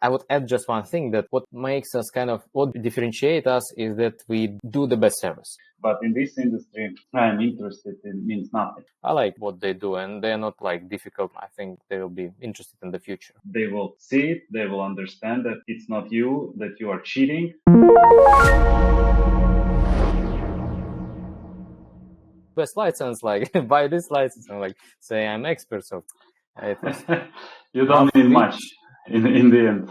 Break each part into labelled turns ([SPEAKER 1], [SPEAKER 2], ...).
[SPEAKER 1] I would add just one thing, that what makes us what differentiate us is that we do the best service.
[SPEAKER 2] But in this industry, I'm interested in means nothing.
[SPEAKER 1] I like what they do, and they're not difficult. I think they will be interested in the future.
[SPEAKER 2] They will see it, they will understand that it's not you, that you are cheating.
[SPEAKER 1] Best license, buy this license, and say I'm expert. So it was
[SPEAKER 2] you don't need much in the end.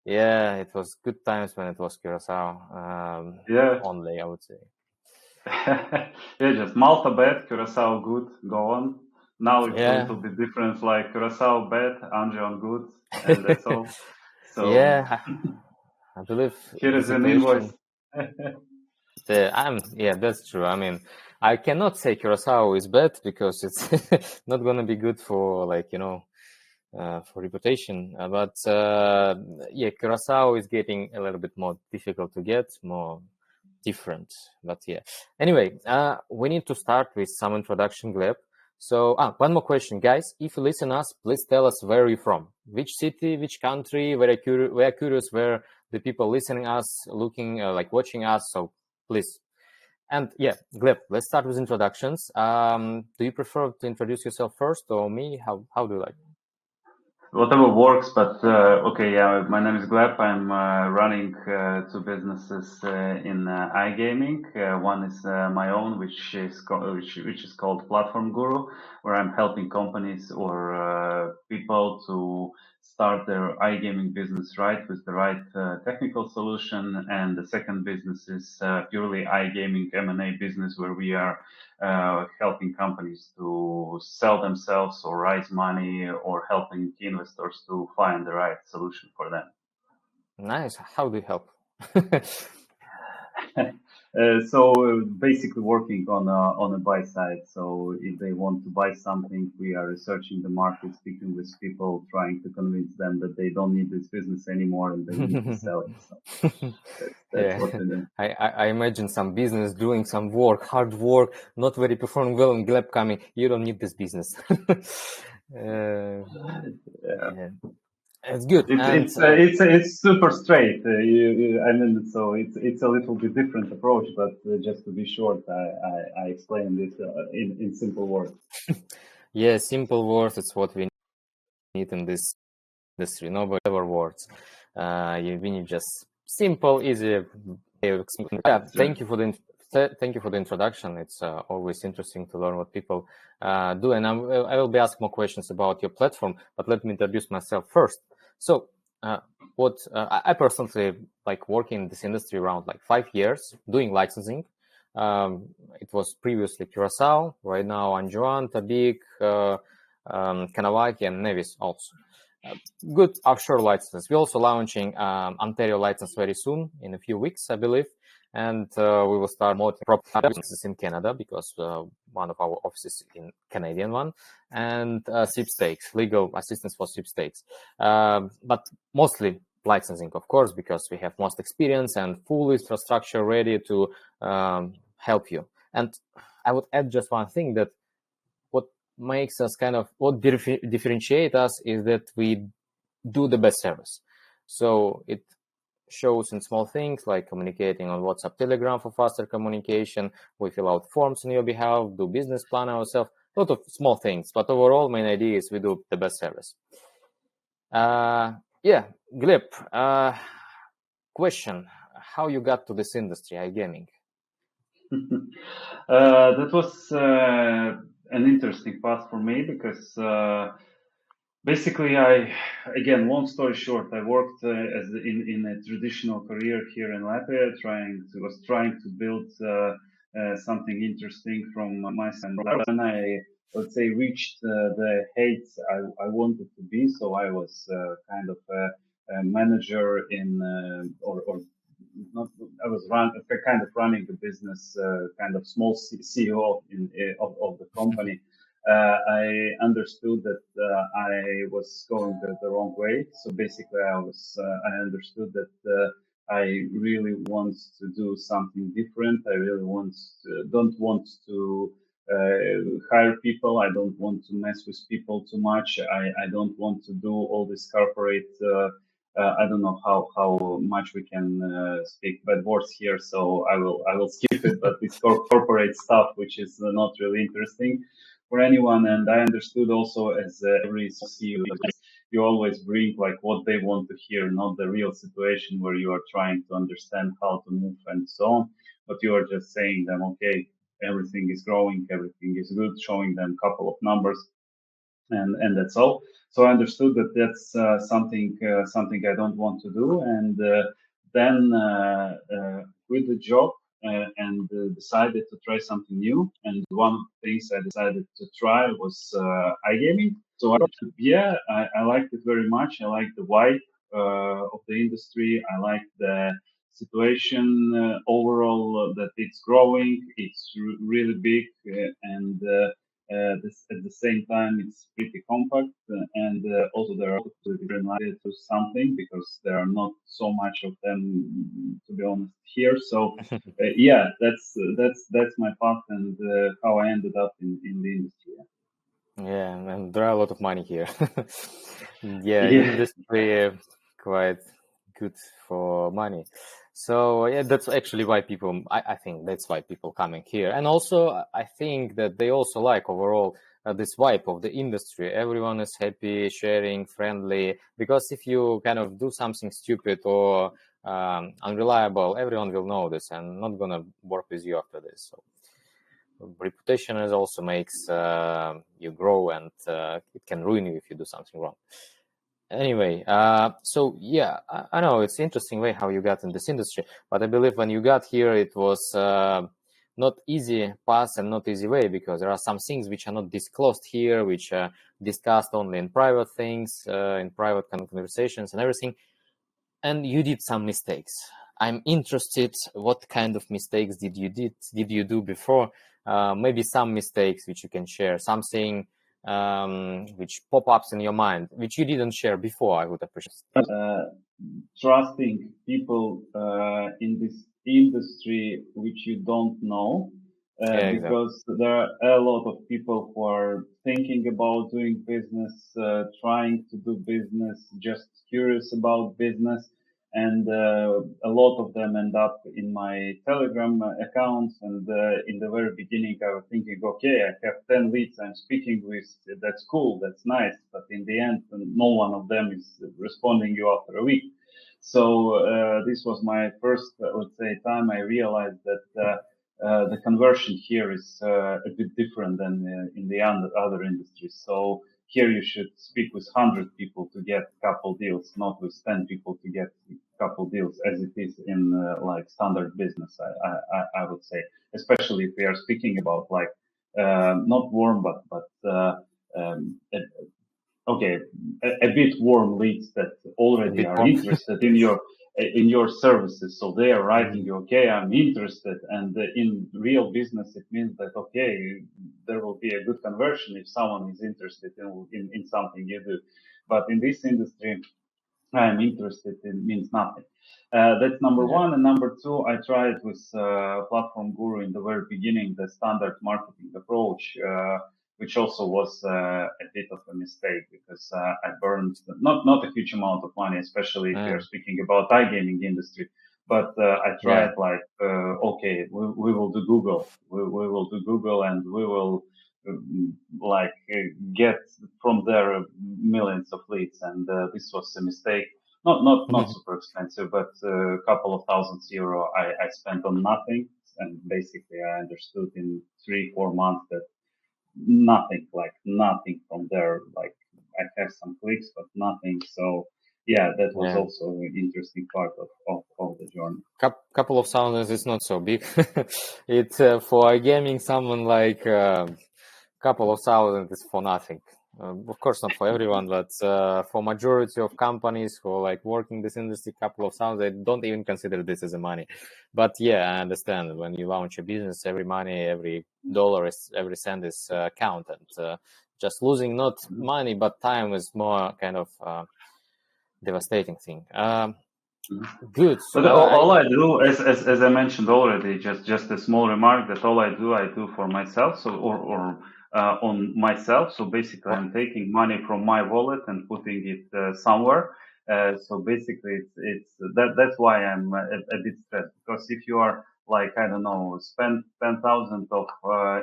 [SPEAKER 1] Yeah, it was good times when it was Curacao only, I would say.
[SPEAKER 2] Yeah, just Malta bad, Curacao good, go on. Now it's a little bit different, like Curacao bad, Anjan good, and that's all. So
[SPEAKER 1] yeah, I believe
[SPEAKER 2] here is an invoice.
[SPEAKER 1] That's true. I mean, I cannot say Curacao is bad because it's not going to be good for for reputation. But Curacao is getting a little bit more difficult to get, more different. But anyway, we need to start with some introduction, Gleb. So one more question, guys. If you listen us, please tell us where you're from, which city, which country. We're curious where the people listening us, looking, watching us. So please. And Gleb, let's start with introductions. Do you prefer to introduce yourself first or me? How do you like?
[SPEAKER 2] Whatever works, but my name is Gleb. I'm running two businesses in iGaming. One is my own, which is called Platform Guru, where I'm helping companies or people to start their iGaming business right with the right technical solution. And the second business is purely iGaming M&A business, where we are helping companies to sell themselves or raise money, or helping investors to find the right solution for them.
[SPEAKER 1] Nice. How do you help?
[SPEAKER 2] So basically working on a buy side. So if they want to buy something, we are researching the market, speaking with people, trying to convince them that they don't need this business anymore and they need to sell it. So that's what we do.
[SPEAKER 1] I imagine some business doing some work, hard work, not very performing well, and Gleb coming, you don't need this business. It's good.
[SPEAKER 2] It's super straight. So it's a little bit different approach, but just to be short, I explain this in simple words.
[SPEAKER 1] Yeah, simple words. It's what we need in this industry. No whatever words. We need just simple, easy. Thank you for the introduction. It's always interesting to learn what people do, and I will be asking more questions about your platform. But let me introduce myself first. So, I personally working in this industry around 5 years, doing licensing. It was previously Curacao, right now Anjuan, Tabik, Kanawaki, and Nevis also. Good offshore licenses. We're also launching Ontario license very soon, in a few weeks, I believe. And we will start more proper businesses in Canada, because one of our offices in Canadian one, and sweepstakes, legal assistance for sweepstakes. But mostly licensing, of course, because we have most experience and full infrastructure ready to help you. And I would add just one thing, that what makes us what differentiate us is that we do the best service. So it shows in small things like communicating on WhatsApp, Telegram for faster communication. We fill out forms on your behalf, do business plan ourselves, a lot of small things. But overall, main idea is we do the best service. Gleb, question: how you got to this industry, iGaming?
[SPEAKER 2] That was an interesting path for me, because basically, long story short, I worked in a traditional career here in Latvia, was trying to build something interesting from my side. When I, let's say, reached the heights I wanted to be, so I was kind of a manager I was running the business, kind of small CEO of the company. I understood that I was going the wrong way. So basically, I understood that I really want to do something different. I really don't want to hire people. I don't want to mess with people too much. I don't want to do all this corporate I don't know how much we can speak bad words here, so I will skip it. But it's corporate stuff, which is not really interesting for anyone. And I understood also, as every CEO, you always bring like what they want to hear, not the real situation where you are trying to understand how to move and so on. But you are just saying them, okay, everything is growing, everything is good, showing them a couple of numbers, and that's all. So I understood that that's something I don't want to do, and then quit the job and decided to try something new. And one of the things I decided to try was iGaming. So I liked it very much. I like the vibe of the industry. I like the situation overall that it's growing. It's really big and at the same time, it's pretty compact, and also there are different layers to something because there are not so much of them, to be honest, here. So, yeah, that's my path and how I ended up in the industry.
[SPEAKER 1] Yeah, and there are a lot of money here. Yeah,
[SPEAKER 2] Yeah.
[SPEAKER 1] industry quite good for money. So yeah, that's actually why people, I think that's why people coming here. And also, I think that they also like overall this vibe of the industry. Everyone is happy, sharing, friendly. Because if you kind of do something stupid or unreliable, everyone will know this and not gonna work with you after this. So reputation is also makes you grow, and it can ruin you if you do something wrong. Anyway, so yeah, I know it's interesting way how you got in this industry, but I believe when you got here, it was not easy path and not easy way, because there are some things which are not disclosed here, which are discussed only in private things, in private conversations and everything. And you did some mistakes. I'm interested, what kind of mistakes did you do before? Maybe some mistakes which you can share, something which pop-ups in your mind, which you didn't share before. I would appreciate.
[SPEAKER 2] Trusting people in this industry which you don't know,
[SPEAKER 1] Yeah, exactly.
[SPEAKER 2] because there are a lot of people who are thinking about doing business, trying to do business, just curious about business. And a lot of them end up in my Telegram accounts. And in the very beginning, I was thinking, okay, I have 10 leads I'm speaking with. That's cool. That's nice. But in the end, no one of them is responding you after a week. So this was my first, let's say, time I realized that the conversion here is a bit different than in the other industries. So here you should speak with 100 people to get a couple deals, not with 10 people to get a couple deals, as it is in like standard business. I would say, especially if we are speaking about like not warm, but okay, a bit warm leads that already are interested in your services. So they are writing you, okay, I'm interested. And in real business, it means that, okay, there will be a good conversion if someone is interested in something you do. But in this industry, I'm interested in means nothing. That's number one. And number two, I tried with Platform Guru in the very beginning, the standard marketing approach, which also was a bit of a mistake because I burned not a huge amount of money, especially if we are speaking about iGaming industry. But I tried like, okay, we will do Google. We will do Google, and we will like get from there millions of leads. And this was a mistake. Not super expensive, but a couple of €1,000 I spent on nothing. And basically I understood in 3-4 months that nothing from there. Like I have some clicks, but nothing. So yeah, that was also an interesting part of the journey.
[SPEAKER 1] Couple of thousands is not so big. It's for iGaming, someone like couple of thousand is for nothing. Of course, not for everyone, but for majority of companies who are like working this industry, couple of thousands, they don't even consider this as a money. But yeah, I understand when you launch a business, every money, every dollar, every cent is counted. Just losing not money, but time is more kind of devastating thing. Good.
[SPEAKER 2] But all I do, as I mentioned already, just a small remark that all I do for myself. So or on myself. So basically, I'm taking money from my wallet and putting it somewhere. So basically, that's why I'm a bit stressed, because if you are like, I don't know, spend 10,000 of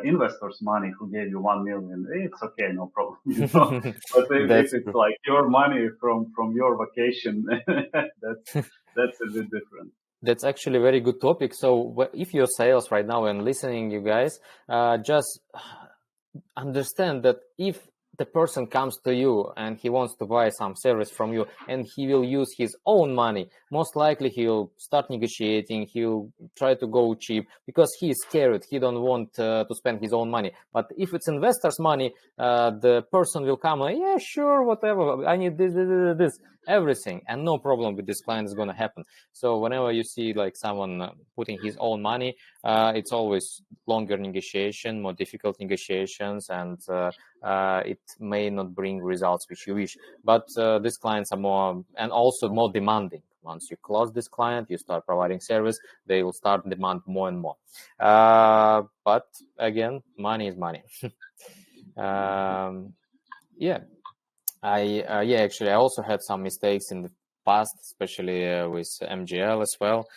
[SPEAKER 2] investors' money who gave you 1 million, it's okay, no problem, you know. But if
[SPEAKER 1] That's
[SPEAKER 2] it's
[SPEAKER 1] true.
[SPEAKER 2] like your money from your vacation, that's a bit different.
[SPEAKER 1] That's actually a very good topic. So if you're sales right now and listening, you guys, just understand that if the person comes to you and he wants to buy some service from you and he will use his own money, most likely he'll start negotiating, he'll try to go cheap because he is scared, he don't want to spend his own money. But if it's investors' money, the person will come like, yeah, sure, whatever, I need this, everything, and no problem with this client is going to happen. So whenever you see like someone putting his own money, it's always longer negotiation, more difficult negotiations, and it may not bring results which you wish. But these clients are more, and also more demanding. Once you close this client, you start providing service, they will start demand more and more. But again, money is money. Yeah. Actually, I also had some mistakes in the past, especially with MGL as well.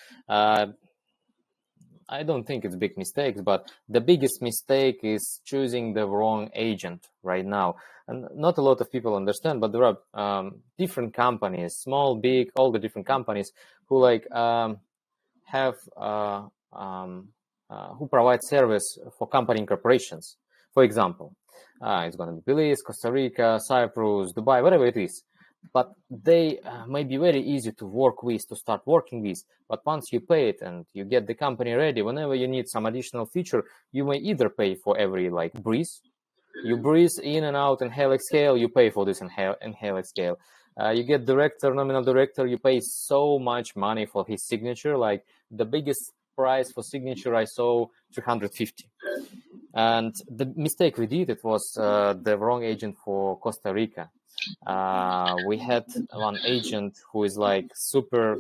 [SPEAKER 1] I don't think it's big mistakes, but the biggest mistake is choosing the wrong agent right now. And not a lot of people understand, but there are different companies, small, big, all the different companies who have who provide service for company corporations. For example, it's going to be Belize, Costa Rica, Cyprus, Dubai, whatever it is. But they may be very easy to work with, to start working with. But once you pay it and you get the company ready, whenever you need some additional feature, you may either pay for every like breeze. You breathe in and out, inhale, exhale, you pay for this inhale, exhale. You get director, nominal director, you pay so much money for his signature. Like the biggest price for signature I saw 350. And the mistake we did, it was the wrong agent for Costa Rica. We had one agent who is like super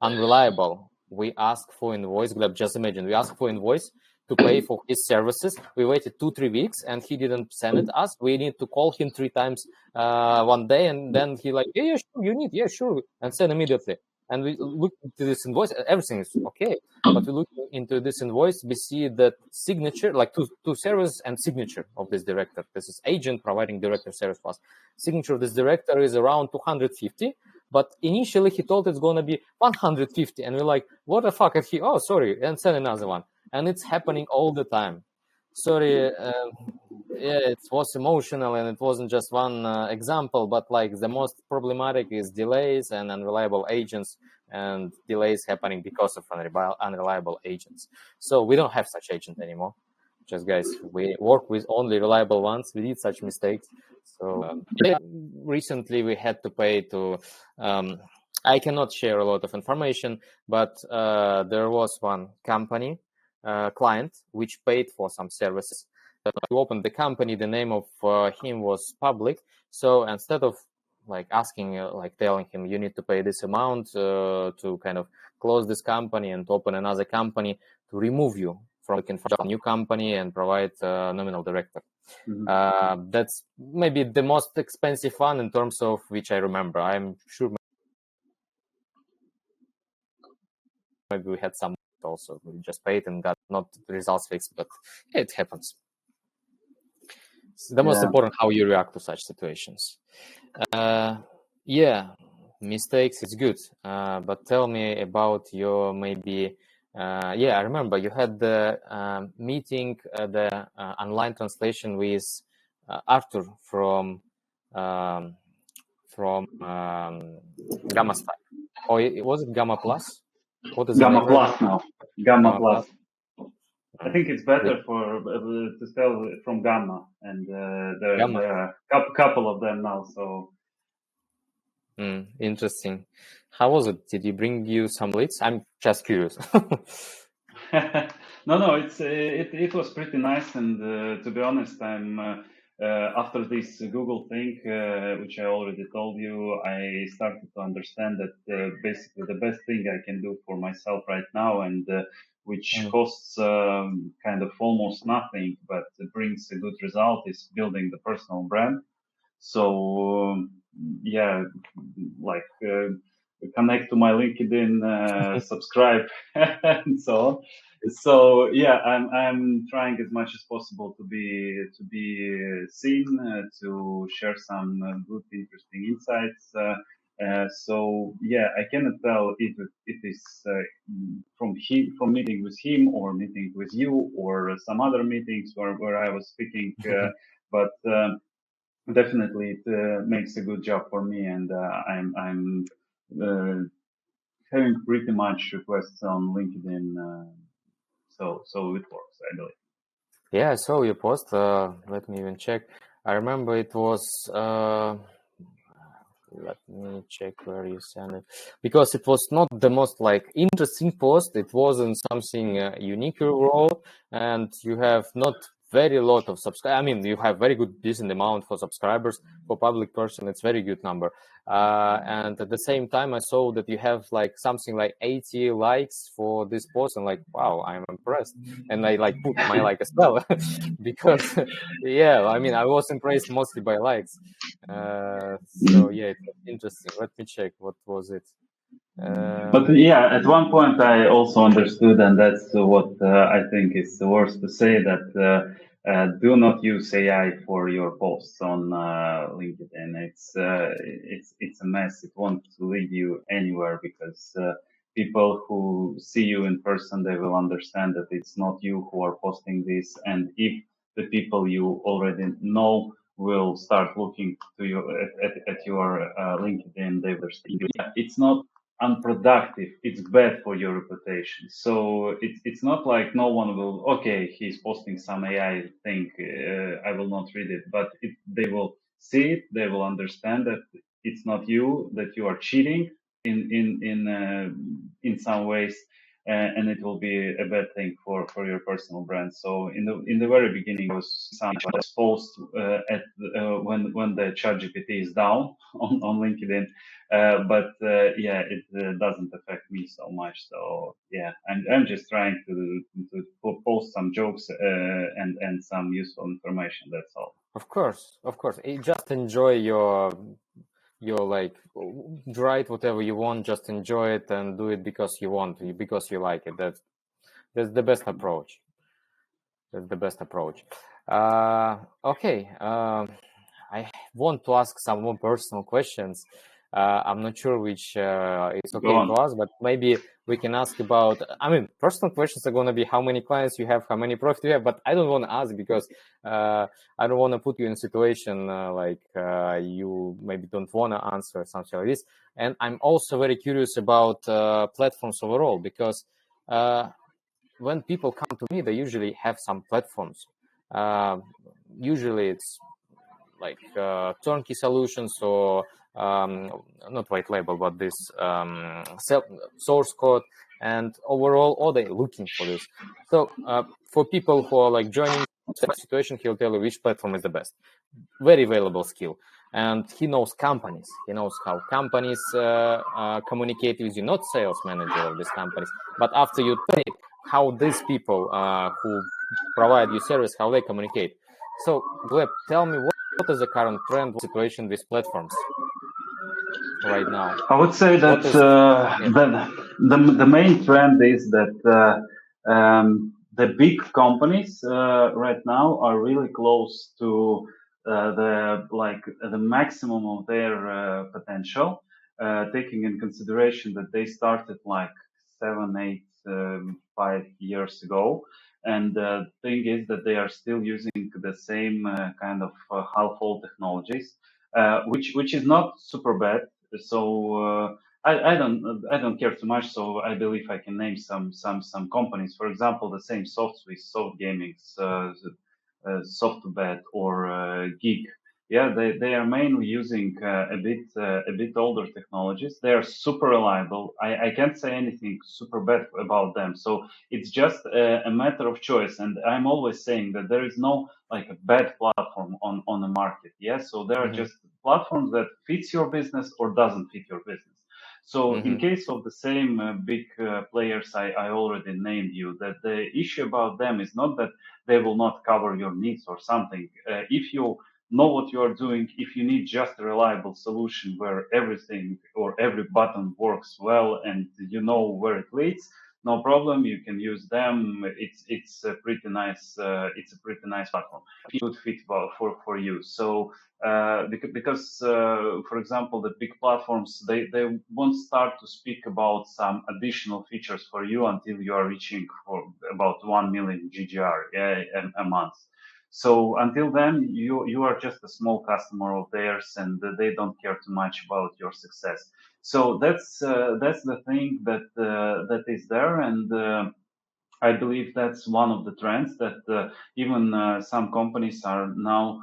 [SPEAKER 1] unreliable. We asked for invoice, Gleb, just imagine, we asked for invoice to pay for his services. We waited 2-3 weeks and he didn't send it us. We need to call him 3 times one day, and then he like, yeah, sure, you need, yeah, sure, and send immediately. And we looked into this invoice, everything is okay. But we look into this invoice, we see that signature, like two services and signature of this director. This is agent providing director service for us. Signature of this director is around 250, but initially he told it's going to be 150. And we're like, what the fuck? And he, oh, sorry, and send another one. And it's happening all the time. Sorry, yeah, it was emotional and it wasn't just one example, but like the most problematic is delays and unreliable agents, and delays happening because of unreliable agents. So we don't have such agent anymore. Just guys, we work with only reliable ones. We did such mistakes. So recently we had to pay to, I cannot share a lot of information, but there was one company, client, which paid for some services. To open the company, the name of him was public. So instead of like asking, like telling him, you need to pay this amount to kind of close this company and open another company, to remove you from a new company and provide nominal director. Mm-hmm. That's maybe the most expensive one in terms of which I remember. I'm sure maybe we had some also. We just paid and got not the results fixed, but it happens. It's the most important how you react to such situations. Yeah, mistakes is good, but tell me about your maybe. I remember you had the meeting, the online translation with Arthur from Gamma Stack. Or was it Gamma Plus? What is
[SPEAKER 2] Gamma
[SPEAKER 1] the name
[SPEAKER 2] Plus
[SPEAKER 1] right
[SPEAKER 2] now? Gamma Plus. I think it's better to spell from Gamma, and there are a couple of them now. So
[SPEAKER 1] interesting. How was it? Did you bring you some leads? I'm just curious.
[SPEAKER 2] No, it was pretty nice, and to be honest, I'm after this Google thing, which I already told you, I started to understand that basically the best thing I can do for myself right now, and which costs kind of almost nothing, but brings a good result, is building the personal brand. So like connect to my LinkedIn, subscribe, and so on. So yeah, I'm trying as much as possible to be seen, to share some good, interesting insights. So yeah, I cannot tell if it is from meeting with him or meeting with you or some other meetings where I was speaking, but definitely it makes a good job for me, and I'm having pretty much requests on LinkedIn, so it works, I believe.
[SPEAKER 1] Yeah, I saw your post. Let me even check. I remember it was. Let me check where you sent it, because it was not the most like interesting post. It wasn't something unique or raw, and you have not very lot of subscribers. I mean, you have very good decent amount for subscribers. For public person, it's very good number. And at the same time, I saw that you have like something like 80 likes for this post, and like, wow, I'm impressed. And I like put my like as well because yeah, I mean, I was impressed mostly by likes. So yeah, it was interesting. Let me check. What was it?
[SPEAKER 2] But yeah, at one point I also understood, and that's what I think is worth to say, that do not use AI for your posts on LinkedIn. It's a mess. It won't lead you anywhere, because people who see you in person, they will understand that it's not you who are posting this, and if the people you already know will start looking to you at your LinkedIn, they will understand you. It's not unproductive, it's bad for your reputation. So it's not like no one will, okay, he's posting some AI thing, I will not read it, but they will see it, they will understand that it's not you, that you are cheating in some ways, and it will be a bad thing for your personal brand. So in the very beginning, it was some post at when the ChatGPT is down on LinkedIn, but yeah, it doesn't affect me so much. So yeah, I'm just trying to post some jokes and some useful information. That's all.
[SPEAKER 1] of course, of course. Just enjoy your like write whatever you want. Just enjoy it and do it because you want, because you like it. That's the best approach. That's the best approach. Okay. I want to ask some more personal questions. I'm not sure which it's okay to ask, but maybe we can ask about, I mean, personal questions are going to be how many clients you have, how many profit you have, but I don't want to ask because I don't want to put you in a situation like you maybe don't want to answer something like this. And I'm also very curious about platforms overall, because when people come to me, they usually have some platforms. Usually it's like turnkey solutions, or not white label, but this source code, and overall, or they're looking for this. So for people who are like joining the situation, he'll tell you which platform is the best. Very valuable skill. And he knows companies. He knows how companies communicate with you, not sales manager of these companies, but after you take how these people who provide you service, how they communicate. So, Gleb, tell me what is the current trend situation with platforms right now?
[SPEAKER 2] I would say that the main trend is that the big companies right now are really close to the maximum of their potential, taking in consideration that they started like 7, 8, 5 years ago. And the thing is that they are still using the same kind of half-old technologies, which is not super bad. So I don't care too much. So I believe I can name some companies. For example, the same Soft Gaming, SoftBet or Gig. Yeah, they are mainly using a bit older technologies. They are super reliable. I can't say anything super bad about them. So it's just a matter of choice. And I'm always saying that there is no like a bad platform on the market. Yeah, so there are just platforms that fits your business or doesn't fit your business. So in case of the same big players I already named you, that the issue about them is not that they will not cover your needs or something. If you know what you are doing. If you need just a reliable solution where everything or every button works well and you know where it leads, no problem. You can use them. It's a pretty nice platform. Good fit for you. So because for example, the big platforms they won't start to speak about some additional features for you until you are reaching for about 1 million GGR a month. So until then, you are just a small customer of theirs, and they don't care too much about your success. So that's the thing that is there, and I believe that's one of the trends that even some companies are now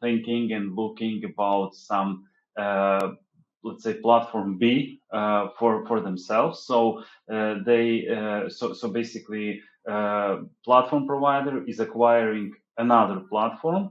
[SPEAKER 2] thinking and looking about some, let's say, platform B for themselves. So so basically, platform provider is acquiring another platform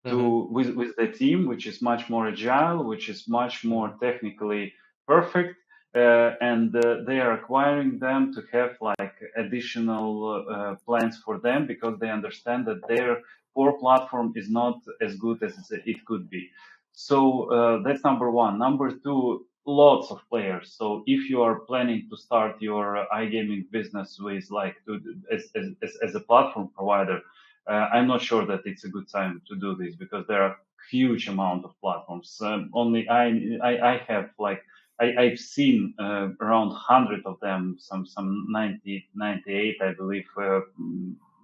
[SPEAKER 2] to with the team, which is much more agile, which is much more technically perfect, and they are acquiring them to have like additional plans for them because they understand that their core platform is not as good as it could be. So that's number one. Number two, lots of players. So if you are planning to start your iGaming business with like as a platform provider, I'm not sure that it's a good time to do this because there are huge amount of platforms. Only I have like I've seen around 100 of them, some 90, 98, I believe,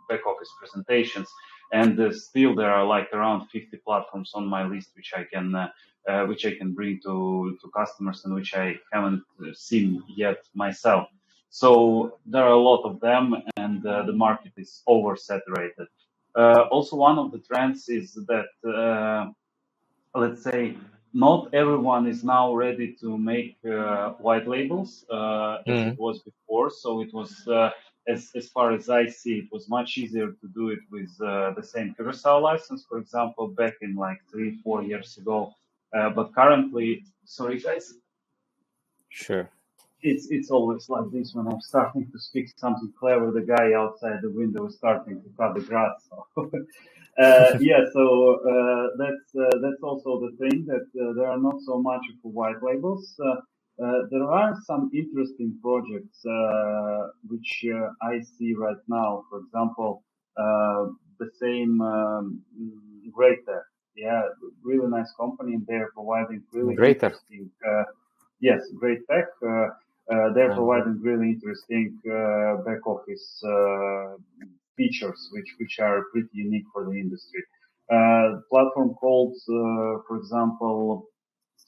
[SPEAKER 2] back office presentations, and still there are like around 50 platforms on my list which I can bring to customers and which I haven't seen yet myself. So there are a lot of them, and the market is oversaturated. Also, one of the trends is that let's say not everyone is now ready to make white labels as it was before. So it was as far as I see, it was much easier to do it with the same Curacao license, for example, back in like 3-4 years ago. But currently, sorry guys,
[SPEAKER 1] Sure.
[SPEAKER 2] it's always like this when I'm starting to speak something clever. The guy outside the window is starting to cut the grass. So. Yeah, so that's also the thing that there are not so much of white labels. There are some interesting projects which I see right now. For example, the same Great Tech. Yeah, really nice company, and they're providing really
[SPEAKER 1] Greater.
[SPEAKER 2] interesting. Yes, Great Tech. They're providing really interesting back office features, which are pretty unique for the industry. Platform called, for example,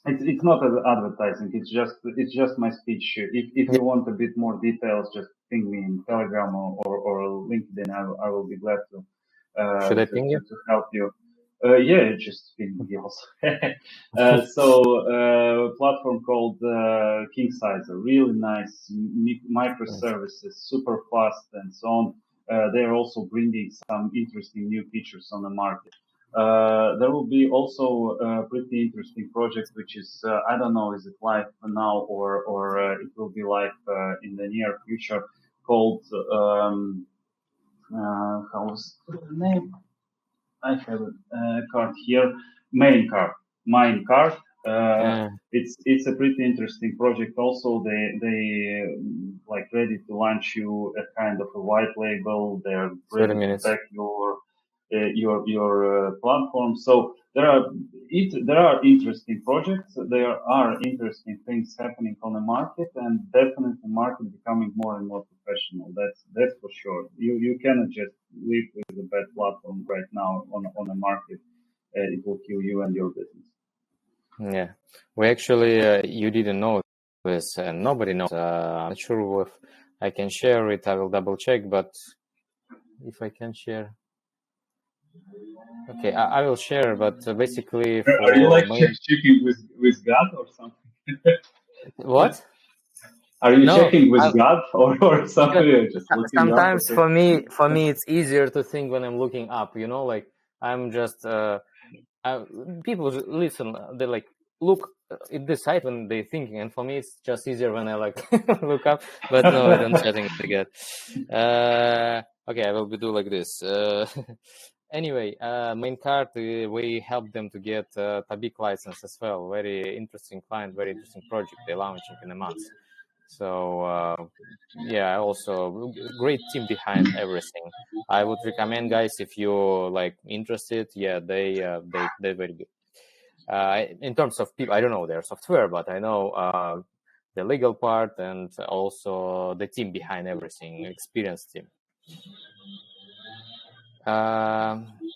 [SPEAKER 2] it's not advertising. It's just my speech. If you want a bit more details, just ping me in Telegram or LinkedIn. I will be glad
[SPEAKER 1] Should I ping you?
[SPEAKER 2] to help you. Yeah, just ping me also. Platform called Kingsizer, really nice microservices, super fast and so on. They're also bringing some interesting new features on the market. There will be also a pretty interesting project, which is, I don't know, is it live now or it will be live in the near future, called, how was the name? I have a card here, Mine card. It's a pretty interesting project. Also, they like ready to launch you a kind of a white label. They're ready to back your platform. So there are interesting projects. There are interesting things happening on the market, and definitely the market becoming more and more professional. That's for sure. You cannot just live with a bad platform right now on the market. It will kill you and your business.
[SPEAKER 1] Yeah, we actually you didn't know this, and nobody knows. I'm not sure if I can share it. I will double check, but if I can share. Okay, I will share, but basically for
[SPEAKER 2] are you like checking with God or something?
[SPEAKER 1] What?
[SPEAKER 2] Are you checking with God or something? Just
[SPEAKER 1] sometimes for me it's easier to think when I'm looking up. You know, like I'm just people listen. They like look at the site when they're thinking, and for me it's just easier when I like look up. But no, I don't chatting again. Okay, I will do like this. Anyway, main card, we helped them to get Tabik license as well. Very interesting client, very interesting project they're launching in a month. So yeah, also great team behind everything. I would recommend guys if you're like interested. Yeah, they're very good. In terms of people, I don't know their software, but I know the legal part and also the team behind everything, experienced team.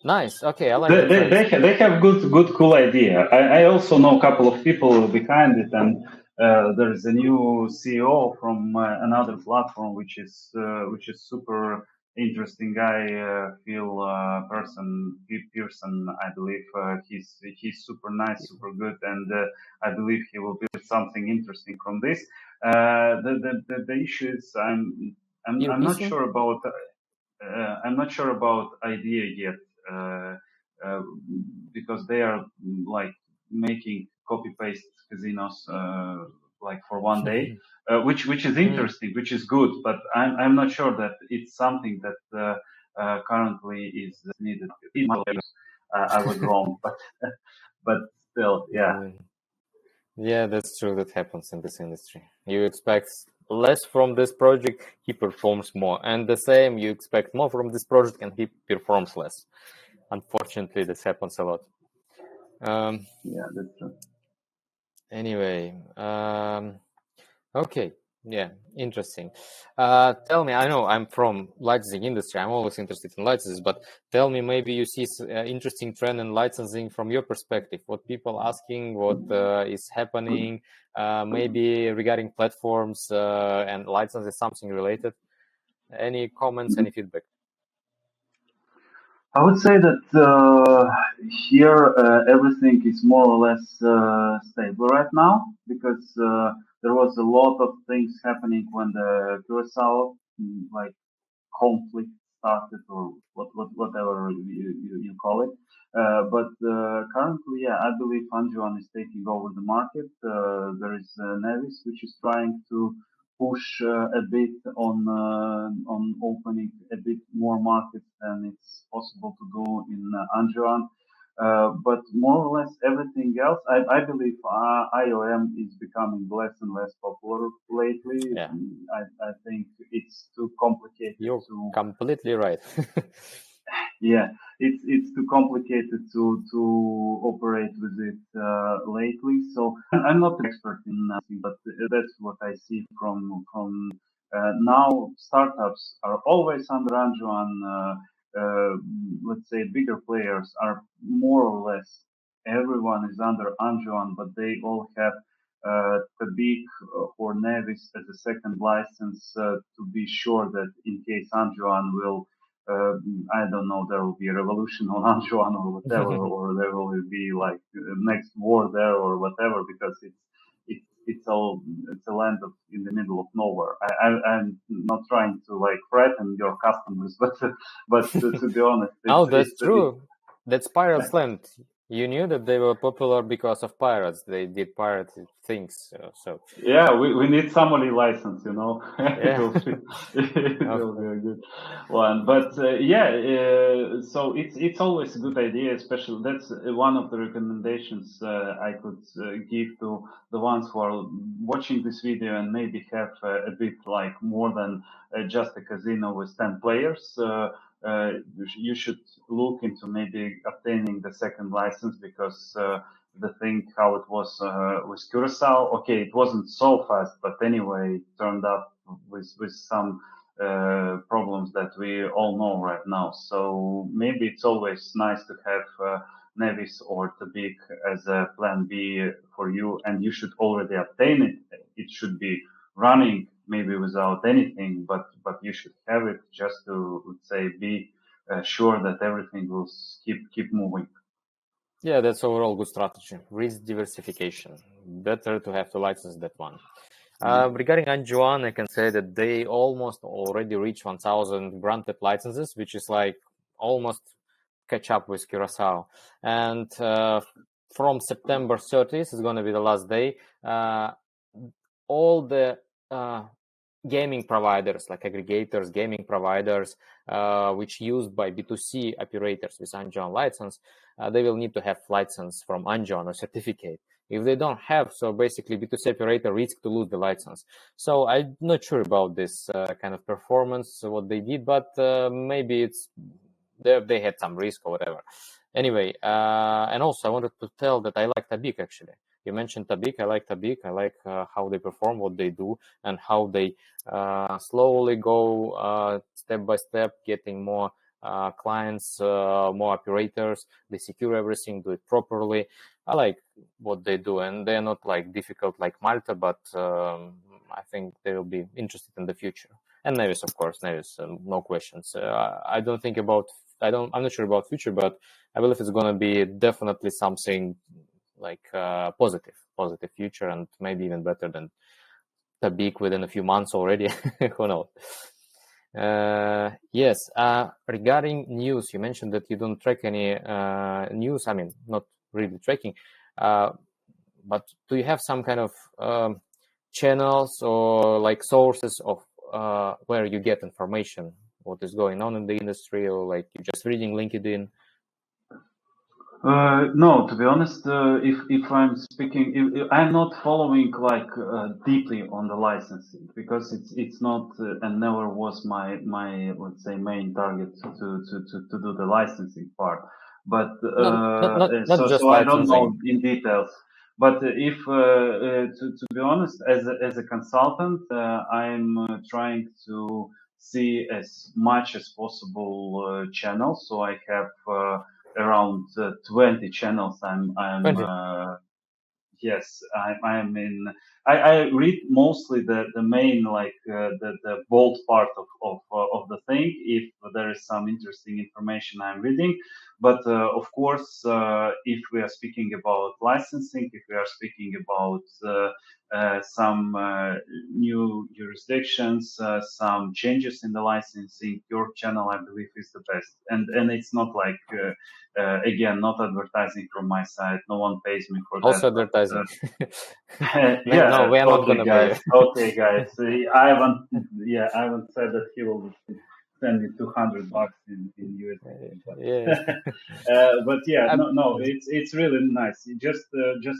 [SPEAKER 1] Nice. Okay, I like the trends.
[SPEAKER 2] They have good cool idea. I also know a couple of people behind it, and there is a new CEO from another platform, which is super interesting guy. Phil Pearson, I believe. He's super nice, super good, and I believe he will build something interesting from this. The issue is
[SPEAKER 1] Peer
[SPEAKER 2] I'm not
[SPEAKER 1] Pearson?
[SPEAKER 2] sure about. I'm not sure about idea yet, uh, uh, because they are like making copy paste casinos like for one day, which is interesting, which is good, but I'm not sure that it's something that currently is needed. I was wrong, but still, yeah.
[SPEAKER 1] Yeah, that's true. That happens in this industry. You expect less from this project, he performs more. And the same, you expect more from this project and he performs less. Unfortunately, this happens a lot.
[SPEAKER 2] Yeah, that's true.
[SPEAKER 1] Anyway, okay. Yeah, interesting. Tell me, I know I'm from licensing industry. I'm always interested in licenses, but tell me, maybe you see interesting trend in licensing from your perspective. What people asking, what is happening, maybe regarding platforms and licenses, something related. Any comments, any feedback?
[SPEAKER 2] I would say that here everything is more or less stable right now because there was a lot of things happening when the Curacao like conflict started or whatever you call it. But currently, yeah, I believe Anjuan is taking over the market. There is Nevis, which is trying to push a bit on opening a bit more markets than it's possible to do in Anjuan. But more or less everything else, I believe IOM is becoming less and less popular lately.
[SPEAKER 1] Yeah,
[SPEAKER 2] I think it's too complicated
[SPEAKER 1] you're
[SPEAKER 2] to,
[SPEAKER 1] completely right.
[SPEAKER 2] yeah, it's too complicated to operate with it lately. So I'm not an expert in nothing, but that's what I see from now. Startups are always under Anjuan. Let's say bigger players are more or less everyone is under Anjuan, but they all have Tabik or Nevis as a second license to be sure that in case Anjuan will I don't know, there will be a revolution on Anjouan or whatever, or there will be like next war there or whatever, because it's a land of in the middle of nowhere. I'm not trying to like threaten your customers, but to be honest,
[SPEAKER 1] Oh, that's true. That's Pirates Land. You knew that they were popular because of pirates. They did pirate things. So
[SPEAKER 2] yeah, we need somebody licensed, you know. It
[SPEAKER 1] yeah,
[SPEAKER 2] will be it
[SPEAKER 1] of
[SPEAKER 2] will be
[SPEAKER 1] course.
[SPEAKER 2] a good one. But yeah, so it's always a good idea, especially that's one of the recommendations I could give to the ones who are watching this video and maybe have a bit like more than just a casino with 10 players. You should look into maybe obtaining the second license because the thing how it was with Curacao. Okay, it wasn't so fast, but anyway, it turned up with some problems that we all know right now. So maybe it's always nice to have Nevis or Tabik as a plan B for you, and you should already obtain it. It should be running maybe without anything, but you should have it just to let's say be sure that everything will keep moving.
[SPEAKER 1] Yeah, that's overall good strategy. Risk diversification. Better to have to license that one. Regarding Anjuan, I can say that they almost already reached 1,000 granted licenses, which is like almost catch up with Curacao. And from September 30th is going to be the last day. All the gaming providers like aggregators, gaming providers, which used by B2C operators with Anjon license, they will need to have license from Anjon or certificate. If they don't have, so basically B2C operator risks to lose the license. So I'm not sure about this kind of performance, what they did, but maybe it's they had some risk or whatever. Anyway, and also I wanted to tell that I like Tabik actually. You mentioned Tabik. I like Tabik. I like how they perform, what they do, and how they slowly go step by step, getting more clients, more operators. They secure everything, do it properly. I like what they do, and they're not like difficult like Malta, but I think they will be interested in the future. And Nevis, of course, Nevis, no questions. I don't think about. I'm not sure about future, but I believe it's going to be definitely something like positive future, and maybe even better than Tabik within a few months already. Who knows? Yes. Regarding news, you mentioned that you don't track any news. I mean, not really tracking, but do you have some kind of channels or like sources of where you get information, what is going on in the industry, or like you're just reading LinkedIn?
[SPEAKER 2] No, to be honest, if I'm speaking, I'm not following like deeply on the licensing, because it's not and never was my let's say main target to do the licensing part. But
[SPEAKER 1] Not just
[SPEAKER 2] so I don't know
[SPEAKER 1] licensing.
[SPEAKER 2] in details. But if to be honest, as a consultant, I'm trying to see as much as possible channels. So I have around 20 channels. I'm
[SPEAKER 1] 20.
[SPEAKER 2] Yes, I am in. I read mostly the main like the bold part of the thing. If there is some interesting information, I'm reading. But of course, if we are speaking about licensing, if we are speaking about some new jurisdictions, some changes in the licensing, your channel, I believe, is the best. And it's not like again, not advertising from my side. No one pays me for that.
[SPEAKER 1] Also advertising. No,
[SPEAKER 2] Yeah,
[SPEAKER 1] we are not
[SPEAKER 2] okay,
[SPEAKER 1] gonna pay
[SPEAKER 2] guys.
[SPEAKER 1] you.
[SPEAKER 2] Okay, guys. I haven't said that he will send me $200 in USDT,
[SPEAKER 1] Yeah.
[SPEAKER 2] but yeah,
[SPEAKER 1] Um,
[SPEAKER 2] no, it's really nice. You just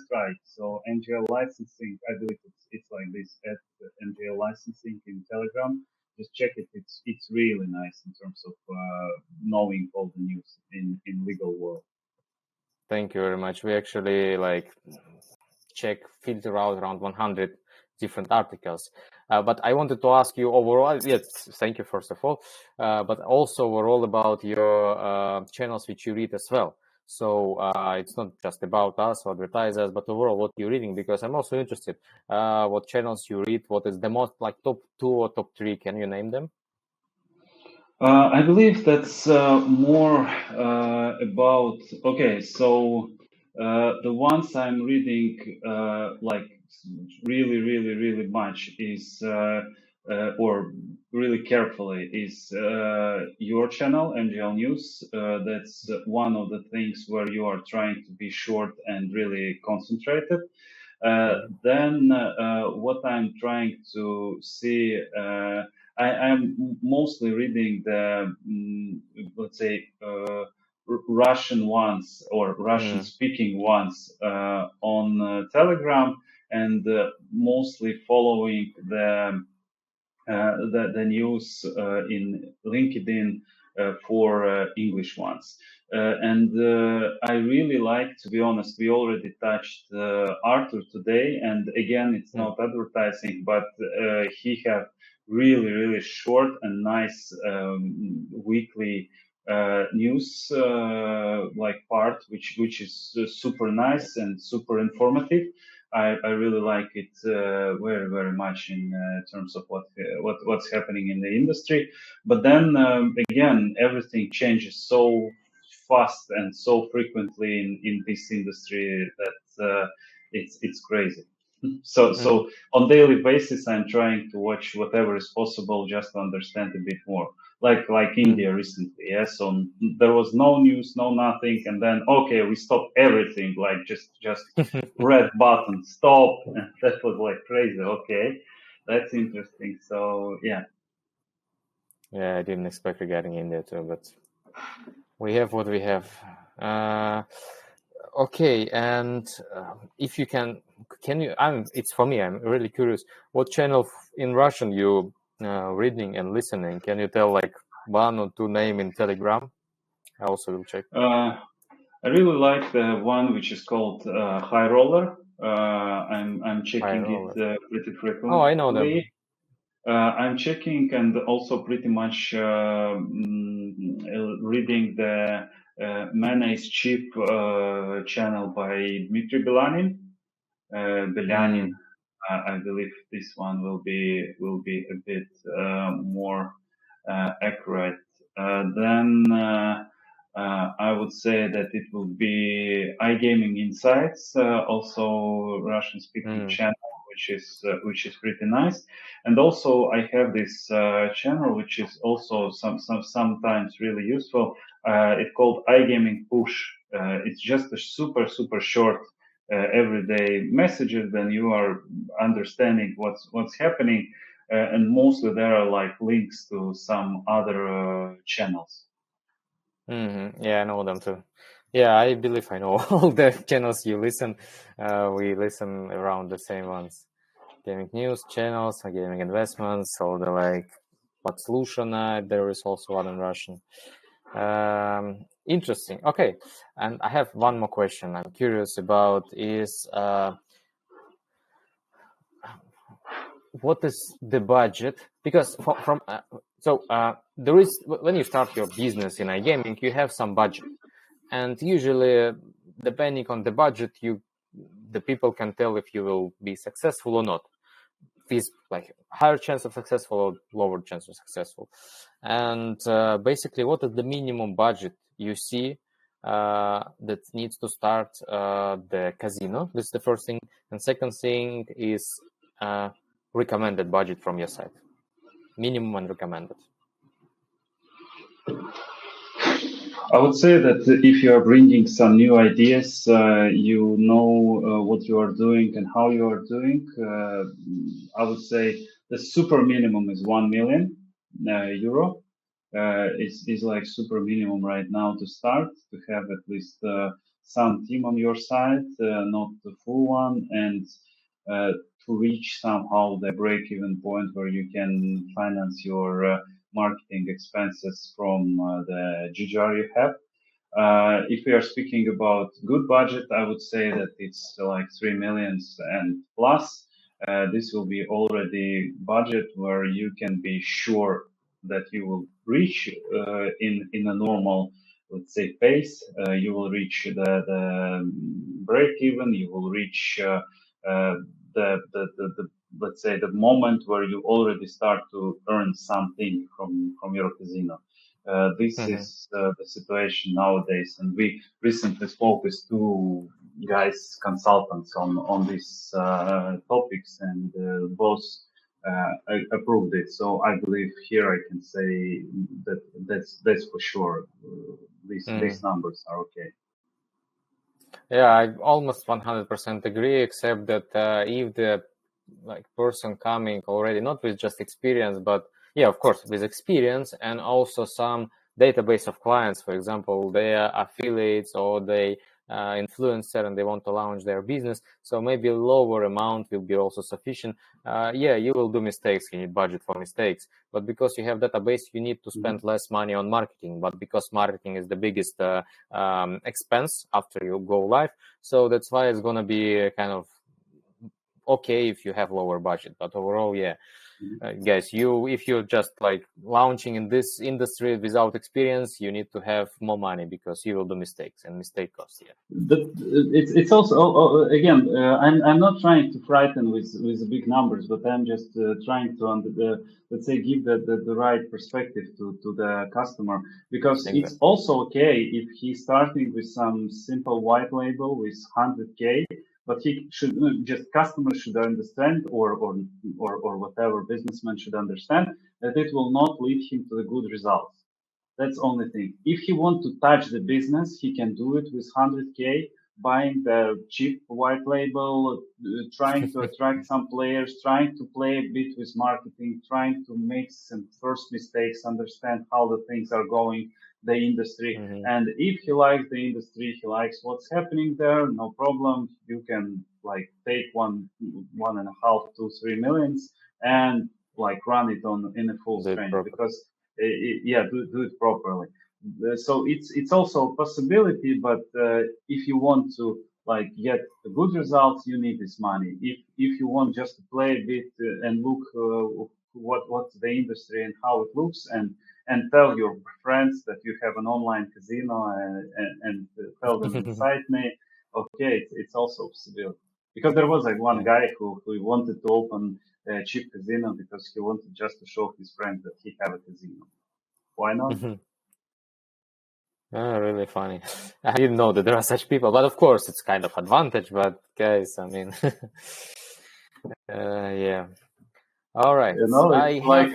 [SPEAKER 2] try it. So NGL licensing, I believe it's like this at NGL licensing in Telegram. Just check it. It's really nice in terms of knowing all the news in legal world.
[SPEAKER 1] Thank you very much. We actually like filter out around 100 different articles. But I wanted to ask you overall, yes, thank you first of all, but also overall about your channels which you read as well. So it's not just about us or advertisers, but overall what you're reading, because I'm also interested what channels you read, what is the most like top 2 or top 3, can you name them?
[SPEAKER 2] I believe that's more about. Okay, so the ones I'm reading like really, really, really much is or really carefully is your channel, NGL News. That's one of the things where you are trying to be short and really concentrated. Then what I'm trying to see, I'm mostly reading the, let's say, Russian ones or Russian speaking ones on Telegram, and mostly following the news in LinkedIn for English ones. And I really like, to be honest, we already touched Arthur today, and again, it's not advertising, but he have really, really short and nice weekly news like part, which is super nice and super informative. I really like it very, very much in terms of what's happening in the industry. But then again, everything changes so fast and so frequently in this industry that it's crazy. So on daily basis, I'm trying to watch whatever is possible just to understand a bit more. Like India recently, yeah. So there was no news, no nothing, and then okay, we stopped everything, like just red button, stop. And that was like crazy. Okay, That's interesting. So yeah.
[SPEAKER 1] Yeah, I didn't expect you getting in there too, but we have what we have. Okay, and if you can you? It's for me. I'm really curious. What channel in Russian you reading and listening? Can you tell like one or two name in Telegram? I also will check.
[SPEAKER 2] I really like the one which is called High Roller. I'm
[SPEAKER 1] I
[SPEAKER 2] checking
[SPEAKER 1] know
[SPEAKER 2] it
[SPEAKER 1] that.
[SPEAKER 2] pretty
[SPEAKER 1] Oh, I know them.
[SPEAKER 2] frequently. I'm checking and also pretty much reading the Mana is Cheap channel by Dmitry Belanin. Belyanin,
[SPEAKER 1] Mm.
[SPEAKER 2] I believe this one will be a bit more accurate. Then I would say that it will be iGaming Insights, also Russian-speaking
[SPEAKER 1] Mm.
[SPEAKER 2] channel, which is pretty nice. And also I have this channel which is also sometimes really useful. It's called iGaming Push. It's just a super short everyday messages, then you are understanding what's happening, and mostly there are like links to some other channels.
[SPEAKER 1] Mm-hmm. Yeah, I know them too. Yeah, I believe I know all the channels you listen. We listen around the same ones. Gaming news channels, gaming investments, all the like what solution. There is also one in Russian. Interesting. Okay, and I have one more question. I'm curious about is what is the budget? Because there is when you start your business in iGaming, you have some budget, and usually depending on the budget, the people can tell if you will be successful or not. Is like higher chance of successful or lower chance of successful, and basically, what is the minimum budget you see that needs to start the casino? This is the first thing, and second thing is recommended budget from your side, minimum and recommended.
[SPEAKER 2] I would say that if you are bringing some new ideas, you know what you are doing and how you are doing. I would say the super minimum is 1 million euro. It's like super minimum right now to start, to have at least some team on your side, not the full one, and to reach somehow the break-even point where you can finance your marketing expenses from the GGR you have. If we are speaking about good budget, I would say that it's like 3 millions and plus. This will be already budget where you can be sure that you will reach in a normal, let's say, pace. You will reach the break even. You will reach uh, the let's say the moment where you already start to earn something from your casino. This
[SPEAKER 1] Mm-hmm.
[SPEAKER 2] is the situation nowadays, and we recently spoke with two guys, consultants on these topics, and both approved it. So I believe here I can say that that's for sure. These
[SPEAKER 1] Mm-hmm.
[SPEAKER 2] numbers are okay.
[SPEAKER 1] Yeah, I almost 100% agree, except that if the like person coming already not with just experience, but yeah, of course, with experience and also some database of clients, for example, they are affiliates or they influencer and they want to launch their business, so maybe a lower amount will be also sufficient. Yeah, you will do mistakes, you need budget for mistakes, but because you have database, you need to spend less money on marketing, but because marketing is the biggest expense after you go live, so that's why it's going to be kind of okay if you have lower budget, but overall, yeah, guys, if you're just like launching in this industry without experience, you need to have more money because you will do mistakes and mistake costs. Yeah,
[SPEAKER 2] It's also again I'm not trying to frighten with the big numbers, but I'm just trying to let's say give the right perspective to the customer, because it's
[SPEAKER 1] exactly.
[SPEAKER 2] also okay if he's starting with some simple white label with 100K, but he should just customers should understand, or whatever businessman should understand, that it will not lead him to the good results. That's the only thing. If he want to touch the business, he can do it with 100K. buying the cheap white label, trying to attract some players, trying to play a bit with marketing, trying to make some first mistakes, understand how the things are going, the industry. And if he likes the industry, he likes what's happening there, no problem. You can like take 1.5, 2, 3 millions and like run it in a full strength because do it properly. So it's also a possibility, but if you want to like get good results, you need this money. If you want just to play a bit and look what's the industry and how it looks, and tell your friends that you have an online casino and tell them inside me, okay, it's also a possibility. Because there was like one guy who wanted to open a cheap casino because he wanted just to show his friends that he have a casino. Why not?
[SPEAKER 1] Really funny. I didn't know that there are such people, but of course it's kind of advantage. But guys, I mean, yeah. All right.
[SPEAKER 2] You know, it's like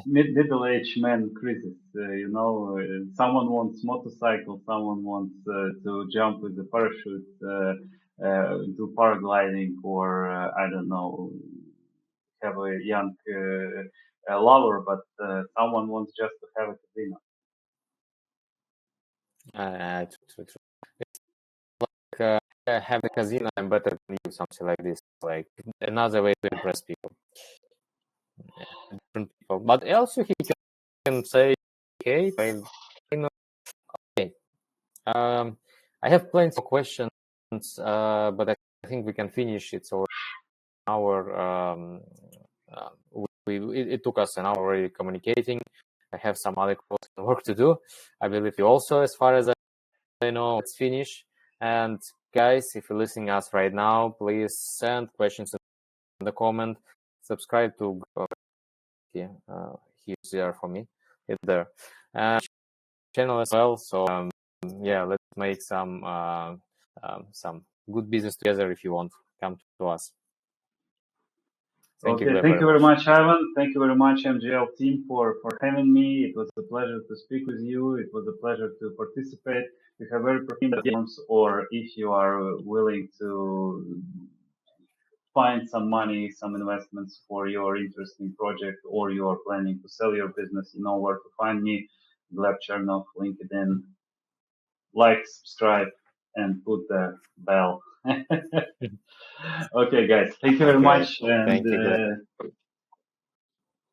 [SPEAKER 2] middle-aged man crisis. You know, someone wants motorcycle, someone wants to jump with the parachute, do paragliding, or I don't know, have a young lover, but someone wants just to have a casino.
[SPEAKER 1] It's like have a casino, I'm better than you, something like this. Like another way to impress people. Different people. But also he can say, okay, okay. I have plenty of questions, but I think we can finish it. So hour. It took us an hour already communicating. I have some other work to do. I believe you also, as far as I know. Let's finish. And guys, if you're listening to us right now, please send questions in the comment. Subscribe to he's there for me. It's there. Channel as well. So yeah, let's make some good business together. If you want, come to us.
[SPEAKER 2] Thank you very much, Ivan. Thank you very much, MGL team, for having me. It was a pleasure to speak with you. It was a pleasure to participate. If you have very problems, or if you are willing to find some money, some investments for your interesting project, or you are planning to sell your business, you know where to find me. Gleb Chernov, LinkedIn. Like, subscribe, and put the bell. Okay, guys. Thank you very much. And
[SPEAKER 1] thank you.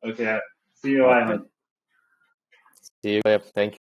[SPEAKER 2] Okay. See you, Ivan.
[SPEAKER 1] See you. Thank you.